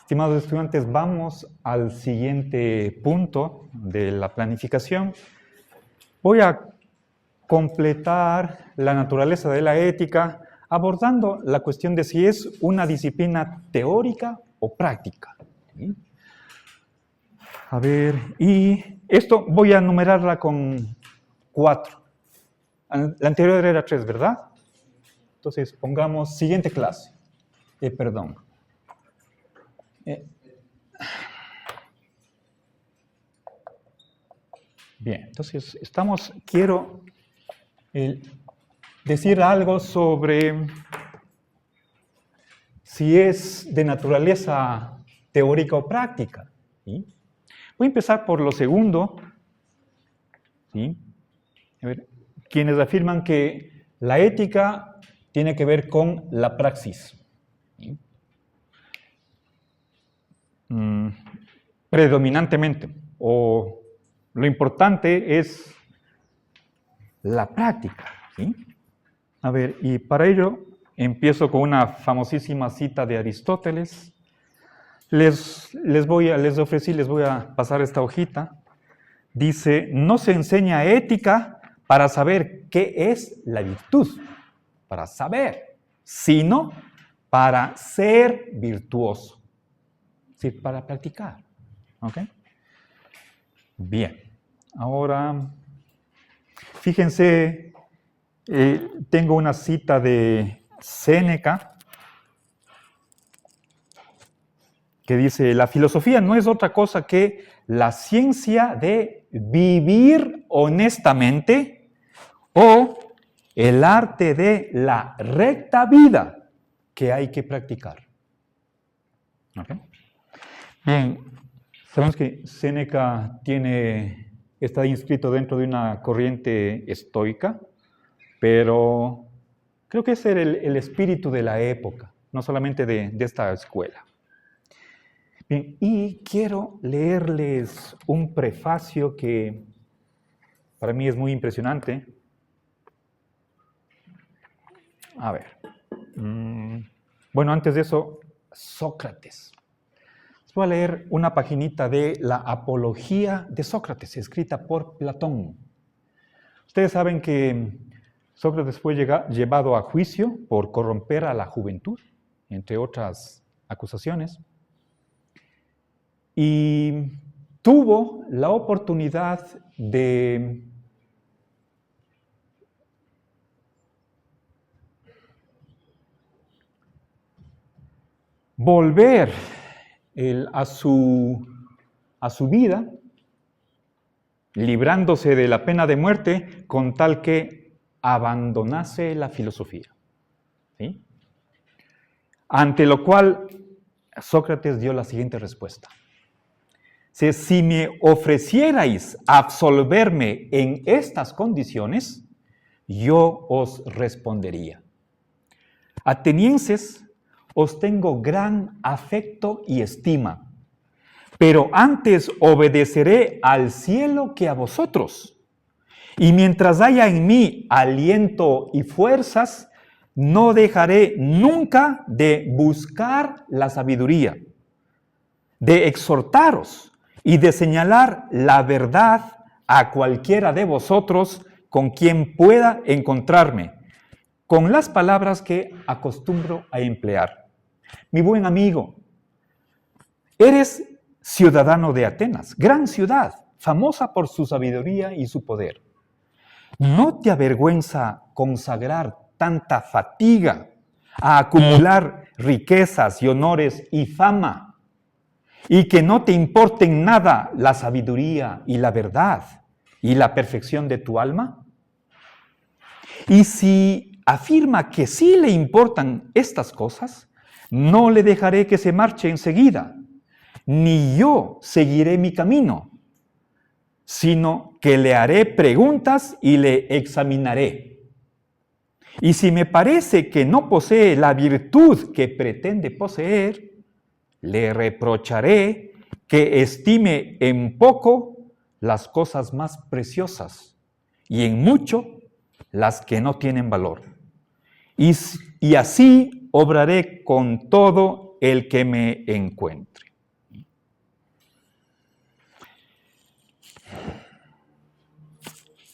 Estimados estudiantes, vamos al siguiente punto de la planificación. Voy a completar la naturaleza de la ética abordando la cuestión de si es una disciplina teórica o práctica. ¿Sí? A ver, y esto voy a numerarla con 4. La anterior era 3, ¿verdad? Entonces, pongamos siguiente clase. Perdón. Bien, entonces quiero decir algo sobre si es de naturaleza teórica o práctica. ¿Sí? Voy a empezar por lo segundo. ¿Sí? A ver, quienes afirman que la ética tiene que ver con la praxis. ¿Sí? Predominantemente, o lo importante es la práctica. ¿Sí? A ver, y para ello empiezo con una famosísima cita de Aristóteles. Les voy a pasar esta hojita. Dice, no se enseña ética para saber qué es la virtud, para saber, sino para ser virtuoso. Es decir, para practicar. ¿Ok? Bien. Ahora, fíjense, tengo una cita de Séneca que dice, la filosofía no es otra cosa que la ciencia de vivir honestamente o el arte de la recta vida que hay que practicar. ¿Okay? Bien, sabemos que Séneca está inscrito dentro de una corriente estoica, pero creo que ese era el espíritu de la época, no solamente de esta escuela. Bien, y quiero leerles un prefacio que para mí es muy impresionante. A ver. Bueno, antes de eso, Sócrates. Les voy a leer una paginita de la Apología de Sócrates, escrita por Platón. Ustedes saben que Sócrates fue llevado a juicio por corromper a la juventud, entre otras acusaciones. Y tuvo la oportunidad de volver a su vida, librándose de la pena de muerte, con tal que abandonase la filosofía. ¿Sí? Ante lo cual Sócrates dio la siguiente respuesta. Si me ofrecierais absolverme en estas condiciones, yo os respondería. Atenienses, os tengo gran afecto y estima, pero antes obedeceré al cielo que a vosotros. Y mientras haya en mí aliento y fuerzas, no dejaré nunca de buscar la sabiduría, de exhortaros y de señalar la verdad a cualquiera de vosotros con quien pueda encontrarme, con las palabras que acostumbro a emplear. Mi buen amigo, eres ciudadano de Atenas, gran ciudad, famosa por su sabiduría y su poder. ¿No te avergüenza consagrar tanta fatiga a acumular riquezas y honores y fama? Y que no te importen nada la sabiduría y la verdad y la perfección de tu alma. Y si afirma que sí le importan estas cosas, no le dejaré que se marche enseguida, ni yo seguiré mi camino, sino que le haré preguntas y le examinaré. Y si me parece que no posee la virtud que pretende poseer, le reprocharé que estime en poco las cosas más preciosas y en mucho las que no tienen valor. Y así obraré con todo el que me encuentre.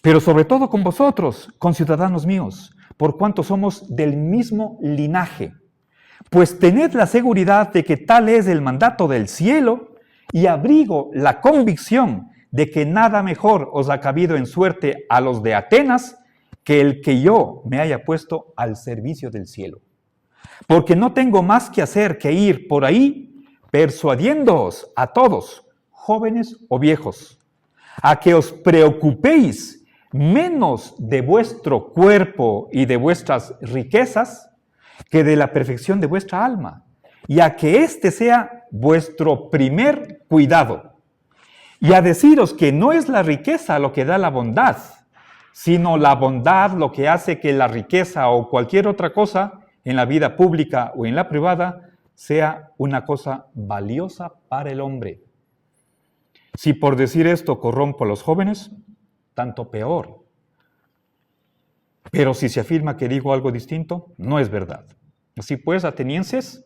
Pero sobre todo con vosotros, conciudadanos míos, por cuanto somos del mismo linaje, pues tened la seguridad de que tal es el mandato del cielo y abrigo la convicción de que nada mejor os ha cabido en suerte a los de Atenas que el que yo me haya puesto al servicio del cielo. Porque no tengo más que hacer que ir por ahí persuadiéndoos a todos, jóvenes o viejos, a que os preocupéis menos de vuestro cuerpo y de vuestras riquezas que de la perfección de vuestra alma, y a que este sea vuestro primer cuidado. Y a deciros que no es la riqueza lo que da la bondad, sino la bondad lo que hace que la riqueza o cualquier otra cosa en la vida pública o en la privada sea una cosa valiosa para el hombre. Si por decir esto corrompo a los jóvenes, tanto peor. Pero si se afirma que digo algo distinto, no es verdad. Así pues, atenienses,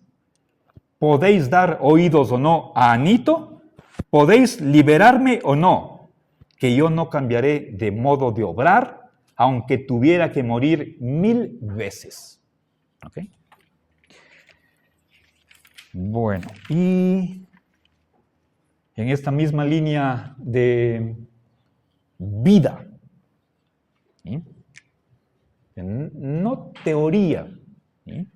podéis dar oídos o no a Anito, podéis liberarme o no, que yo no cambiaré de modo de obrar, aunque tuviera que morir 1000 veces. ¿Ok? Bueno, y en esta misma línea de vida, ¿sí? No teoría, ¿sí?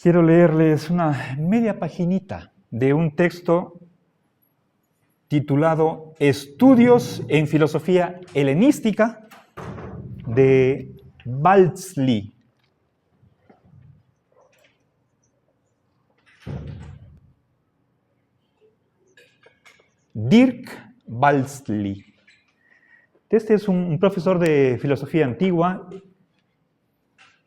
Quiero leerles una media paginita de un texto titulado Estudios en Filosofía Helenística de Baltzli. Dirk Baltzli. Este es un profesor de filosofía antigua.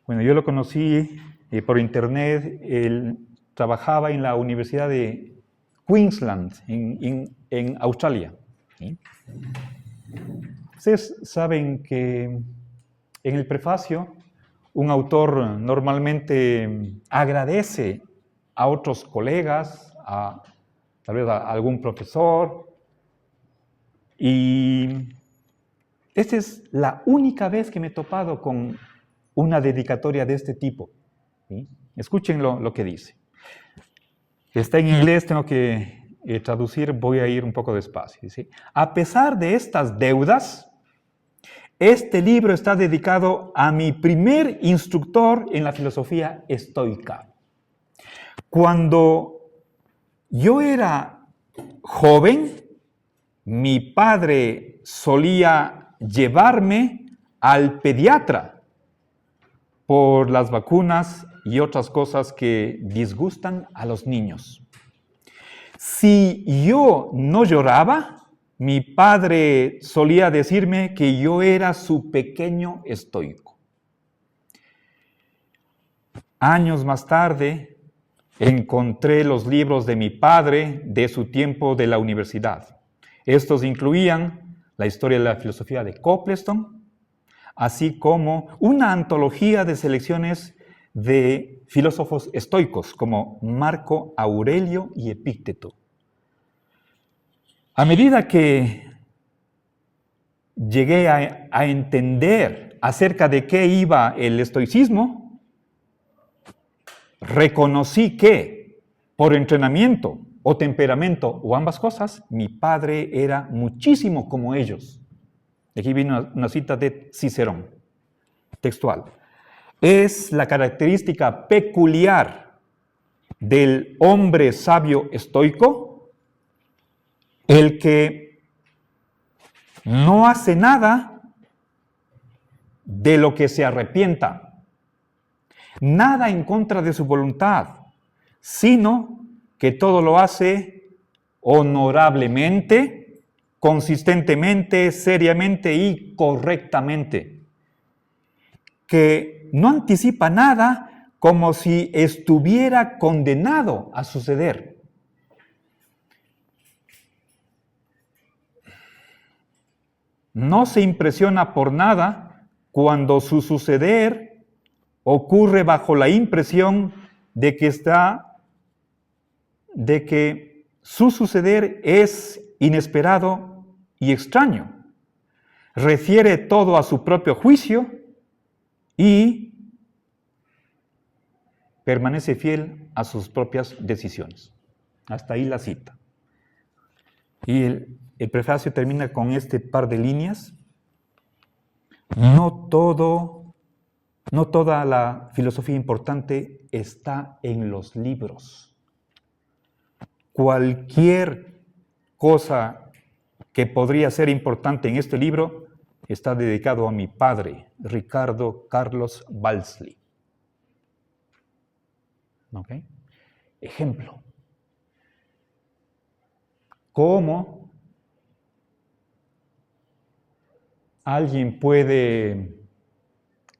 Bueno, yo lo conocí por internet. Él trabajaba en la Universidad de Queensland, en Australia. ¿Sí? Ustedes saben que en el prefacio un autor normalmente agradece a otros colegas, tal vez a algún profesor, y esta es la única vez que me he topado con una dedicatoria de este tipo. ¿Sí? Escuchen lo que dice. Está en inglés, tengo que traducir, voy a ir un poco despacio. ¿Sí? A pesar de estas deudas, este libro está dedicado a mi primer instructor en la filosofía estoica. Cuando yo era joven, mi padre solía llevarme al pediatra por las vacunas y otras cosas que disgustan a los niños. Si yo no lloraba, mi padre solía decirme que yo era su pequeño estoico. Años más tarde, encontré los libros de mi padre de su tiempo de la universidad. Estos incluían la historia de la filosofía de Copleston, así como una antología de selecciones de filósofos estoicos como Marco Aurelio y Epícteto. A medida que llegué a entender acerca de qué iba el estoicismo, reconocí que por entrenamiento o temperamento o ambas cosas, mi padre era muchísimo como ellos. Aquí viene una cita de Cicerón, textual. Es la característica peculiar del hombre sabio estoico el que no hace nada de lo que se arrepienta, nada en contra de su voluntad, sino que todo lo hace honorablemente, consistentemente, seriamente y correctamente. Que no anticipa nada como si estuviera condenado a suceder. No se impresiona por nada cuando su suceder ocurre bajo la impresión de que su suceder es inesperado y extraño. Refiere todo a su propio juicio y permanece fiel a sus propias decisiones. Hasta ahí la cita. Y el prefacio termina con este par de líneas. No toda la filosofía importante está en los libros. Cualquier cosa que podría ser importante en este libro está dedicado a mi padre, Ricardo Carlos Balsley. ¿Ok? Ejemplo. ¿Cómo alguien puede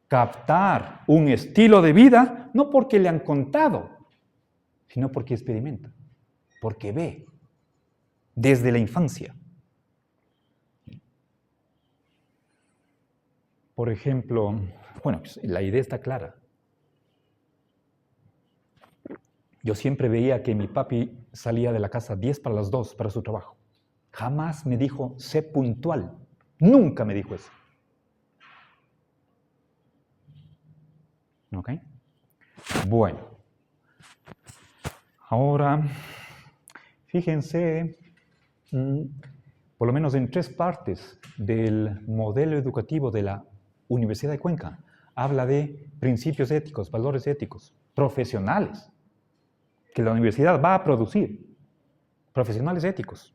captar un estilo de vida no porque le han contado, sino porque experimenta, porque ve desde la infancia? Por ejemplo, bueno, pues la idea está clara. Yo siempre veía que mi papi salía de la casa 10 para las 2 para su trabajo. Jamás me dijo, sé puntual. Nunca me dijo eso. ¿Ok? Bueno. Ahora, fíjense, por lo menos en 3 partes del modelo educativo de la Universidad de Cuenca, habla de principios éticos, valores éticos, profesionales, que la universidad va a producir, profesionales éticos.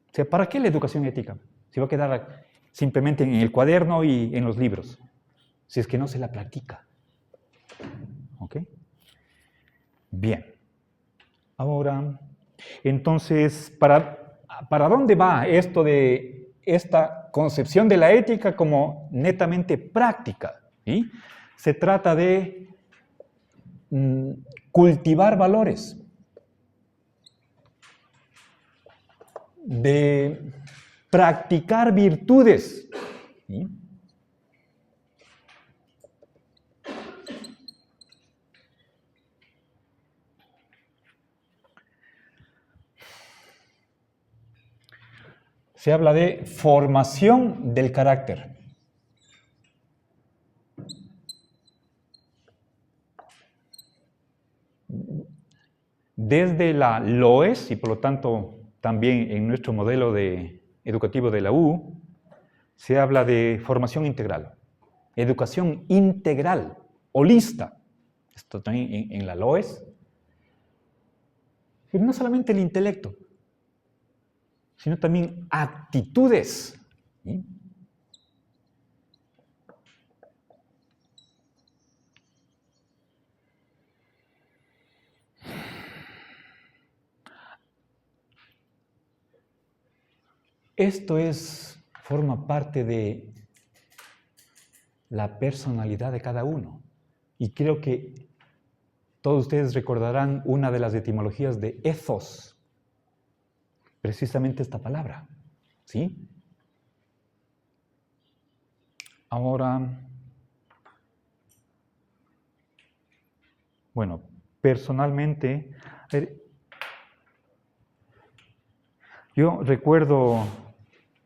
O sea, ¿para qué la educación ética? Si va a quedar simplemente en el cuaderno y en los libros, si es que no se la practica. ¿Ok? Bien. Ahora, entonces, ¿para dónde va esto de esta concepción de la ética como netamente práctica? ¿Sí? Se trata de cultivar valores, de practicar virtudes. ¿Sí? Se habla de formación del carácter. Desde la LOES, y por lo tanto también en nuestro modelo educativo de la U, se habla de formación integral, educación integral, holista. Esto también en la LOES. Y no solamente el intelecto, sino también actitudes. ¿Sí? Esto forma parte de la personalidad de cada uno. Y creo que todos ustedes recordarán una de las etimologías de ethos, precisamente esta palabra. ¿Sí? Ahora, bueno, personalmente, yo recuerdo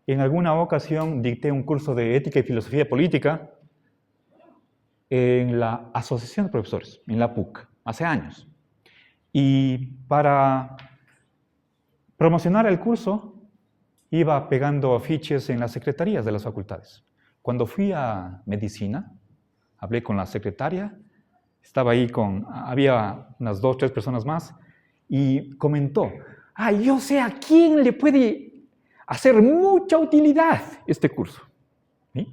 en alguna ocasión dicté un curso de ética y filosofía política en la Asociación de Profesores, en la PUC, hace años. Y para promocionar el curso, iba pegando afiches en las secretarías de las facultades. Cuando fui a medicina, hablé con la secretaria, estaba ahí había unas 2 o 3 personas más, y comentó, yo sé a quién le puede hacer mucha utilidad este curso. ¿Sí?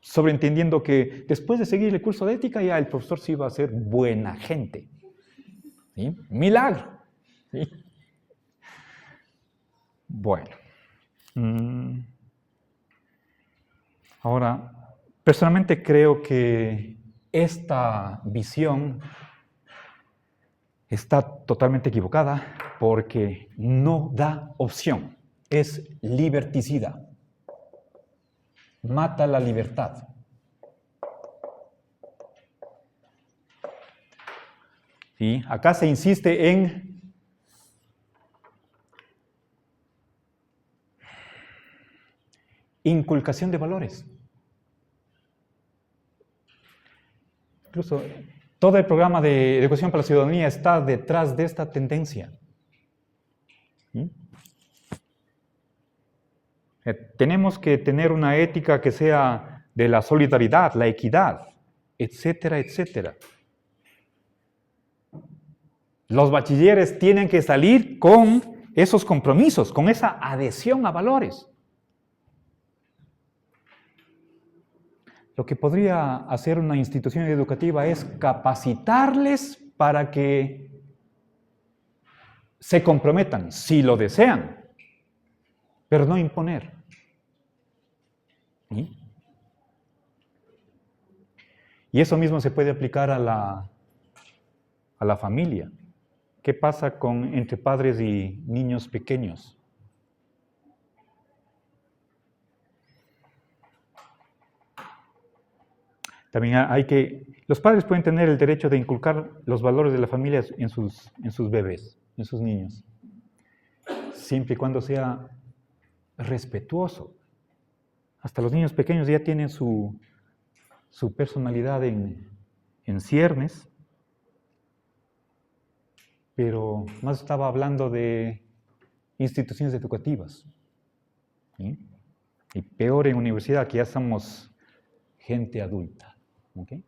Sobreentendiendo que después de seguir el curso de ética, ya el profesor sí iba a ser buena gente. ¿Sí? Milagro. ¿Sí? Bueno. Ahora, personalmente creo que esta visión está totalmente equivocada porque no da opción, es liberticida, mata la libertad. ¿sí? Acá se insiste en inculcación de valores. Incluso todo el programa de educación para la ciudadanía está detrás de esta tendencia. ¿Sí? Tenemos que tener una ética que sea de la solidaridad, la equidad, etcétera, etcétera. Los bachilleres tienen que salir con esos compromisos, con esa adhesión a valores. Lo que podría hacer una institución educativa es capacitarles para que se comprometan, si lo desean, pero no imponer. ¿Sí? Y eso mismo se puede aplicar a la familia. ¿Qué pasa entre padres y niños pequeños? También los padres pueden tener el derecho de inculcar los valores de la familia en sus bebés, en sus niños, siempre y cuando sea respetuoso. Hasta los niños pequeños ya tienen su personalidad en ciernes, pero más estaba hablando de instituciones educativas, ¿sí? Y peor en universidad, que ya somos gente adulta. ¿Okay?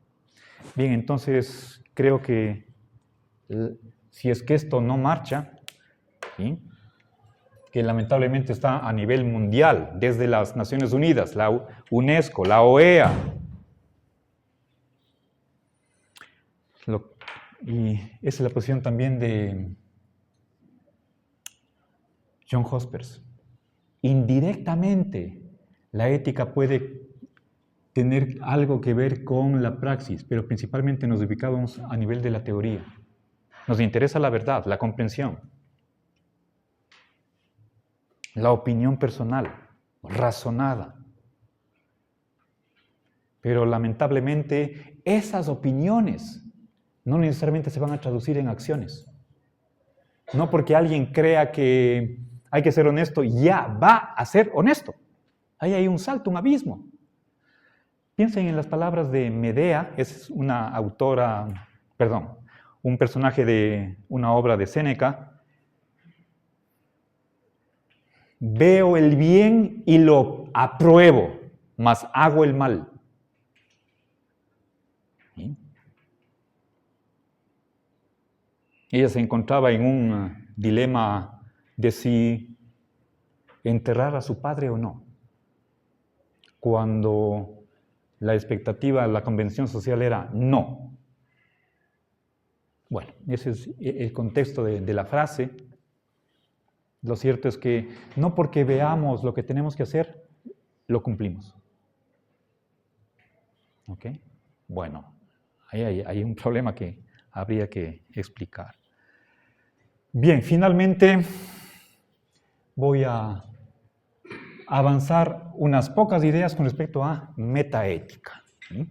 Bien, entonces creo que si es que esto no marcha, ¿sí? Que lamentablemente está a nivel mundial, desde las Naciones Unidas, la UNESCO, la OEA, y esa es la posición también de John Hospers. Indirectamente, la ética puede tener algo que ver con la praxis, pero principalmente nos ubicamos a nivel de la teoría. Nos interesa la verdad, la comprensión, la opinión personal, razonada. Pero lamentablemente esas opiniones no necesariamente se van a traducir en acciones. No porque alguien crea que hay que ser honesto, ya va a ser honesto. Ahí hay un salto, un abismo. Piensen en las palabras de Medea, es una autora, un personaje de una obra de Séneca. Veo el bien y lo apruebo, mas hago el mal. ¿Sí? Ella se encontraba en un dilema de si enterrar a su padre o no. Cuando la expectativa, la convención social era no. Bueno, ese es el contexto de la frase. Lo cierto es que no porque veamos lo que tenemos que hacer, lo cumplimos. ¿Ok? Bueno, ahí hay un problema que habría que explicar. Bien, finalmente voy a avanzar unas pocas ideas con respecto a metaética. ¿Sí?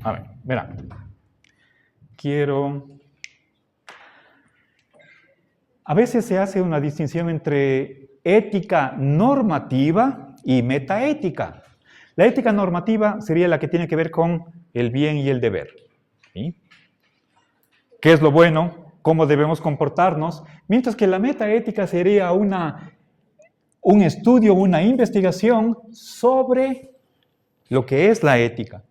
A ver, verán. A veces se hace una distinción entre ética normativa y metaética. La ética normativa sería la que tiene que ver con el bien y el deber. ¿Sí? ¿Qué es lo bueno? ¿Cómo debemos comportarnos? Mientras que la metaética sería un estudio, una investigación sobre lo que es la ética.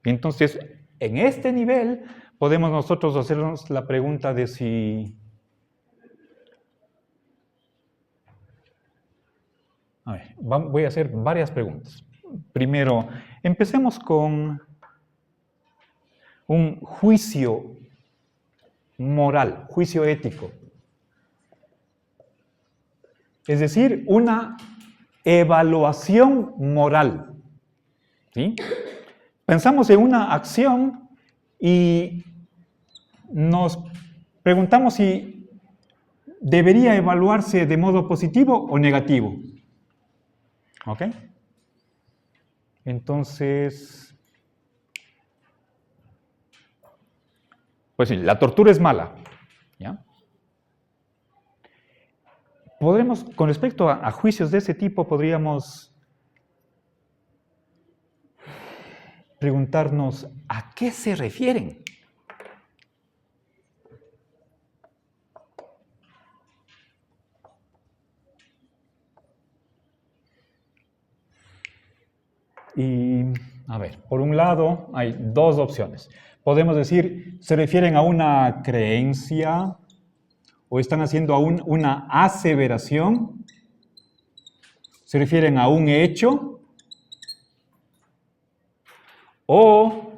Entonces, en este nivel podemos nosotros hacernos la pregunta de si... A ver, voy a hacer varias preguntas. Primero, empecemos con un juicio moral, juicio ético. Es decir, una evaluación moral. ¿Sí? Pensamos en una acción y nos preguntamos si debería evaluarse de modo positivo o negativo. ¿Ok? Entonces, pues sí, la tortura es mala, ¿ya? Podremos, con respecto a juicios de ese tipo, podríamos preguntarnos ¿a qué se refieren? Y, a ver, por un lado hay dos opciones. Podemos decir, se refieren a una creencia o están haciendo una aseveración, se refieren a un hecho o,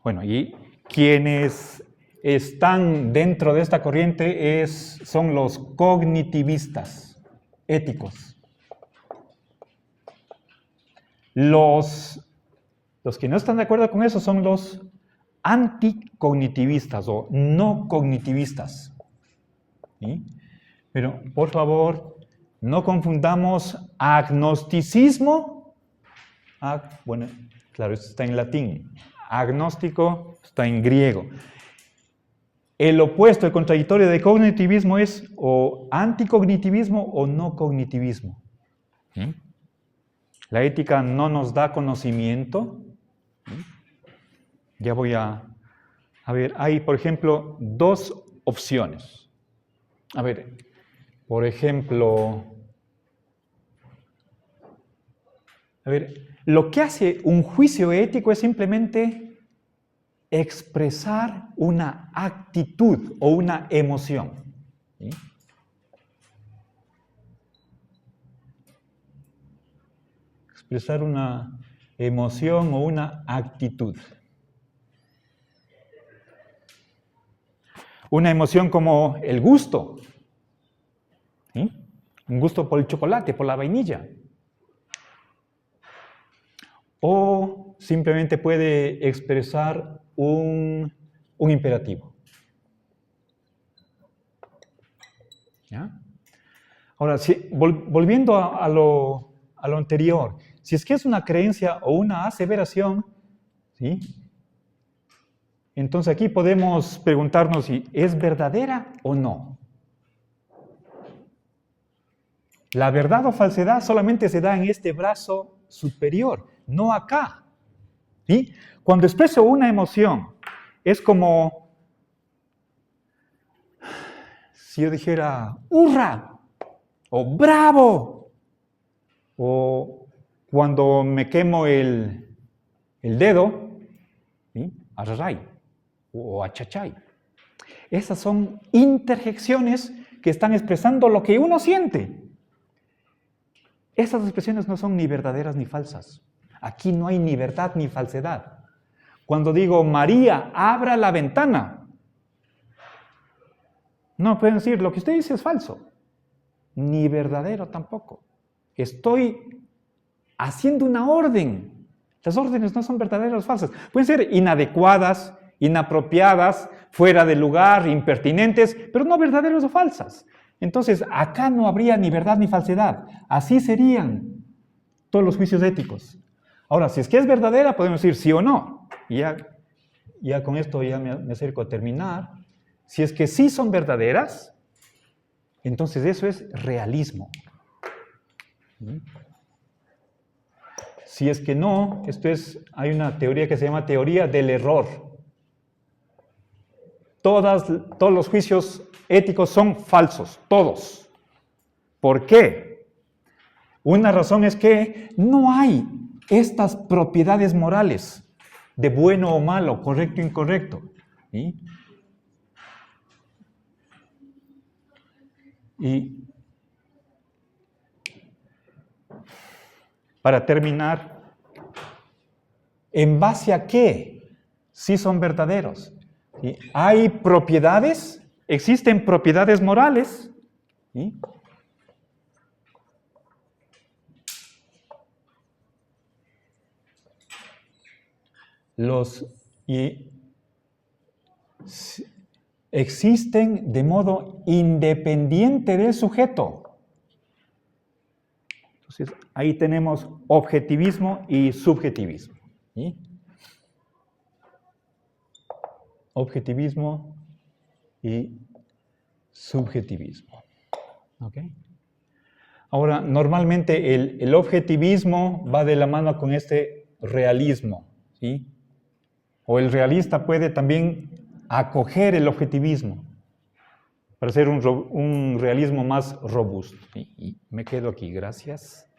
bueno, y quienes están dentro de esta corriente son los cognitivistas éticos. Los que no están de acuerdo con eso son los anticognitivistas o no cognitivistas. ¿Sí? Pero, por favor, no confundamos agnosticismo. Bueno, claro, esto está en latín. Agnóstico está en griego. El opuesto, el contradictorio de cognitivismo es o anticognitivismo o no cognitivismo. ¿Sí? La ética no nos da conocimiento. Ya voy a ver, hay, por ejemplo, dos opciones. A ver, por ejemplo, lo que hace un juicio ético es simplemente expresar una actitud o una emoción. ¿Sí? Expresar una emoción o una actitud. Una emoción como el gusto. ¿Sí? Un gusto por el chocolate, por la vainilla. O simplemente puede expresar un imperativo. ¿Ya? Ahora, volviendo a lo anterior, si es que es una creencia o una aseveración, ¿sí? Entonces aquí podemos preguntarnos si es verdadera o no. La verdad o falsedad solamente se da en este brazo superior, no acá. ¿Sí? Cuando expreso una emoción, es como si yo dijera ¡hurra! O ¡bravo! O cuando me quemo el dedo, ¿sí? Arraray o achachay. Esas son interjecciones que están expresando lo que uno siente. Esas expresiones no son ni verdaderas ni falsas. Aquí no hay ni verdad ni falsedad. Cuando digo, María, abra la ventana, no pueden decir, lo que usted dice es falso, ni verdadero tampoco. Estoy haciendo una orden. Las órdenes no son verdaderas o falsas. Pueden ser inadecuadas, inapropiadas, fuera de lugar, impertinentes, pero no verdaderas o falsas. Entonces, acá no habría ni verdad ni falsedad. Así serían todos los juicios éticos. Ahora, si es que es verdadera, podemos decir sí o no. Y ya con esto ya me acerco a terminar. Si es que sí son verdaderas, entonces eso es realismo. Si es que no, hay una teoría que se llama teoría del error. Todos los juicios éticos son falsos, todos. ¿Por qué? Una razón es que no hay estas propiedades morales de bueno o malo, correcto o incorrecto. ¿Sí? Y para terminar, ¿en base a qué sí son verdaderos? ¿Sí? Hay propiedades, existen propiedades morales. ¿Sí? Existen de modo independiente del sujeto. Entonces, ahí tenemos objetivismo y subjetivismo. ¿Sí? Objetivismo y subjetivismo. ¿Ok? Ahora, normalmente el objetivismo va de la mano con este realismo, ¿sí? O el realista puede también acoger el objetivismo para hacer un realismo más robusto. Y me quedo aquí, gracias.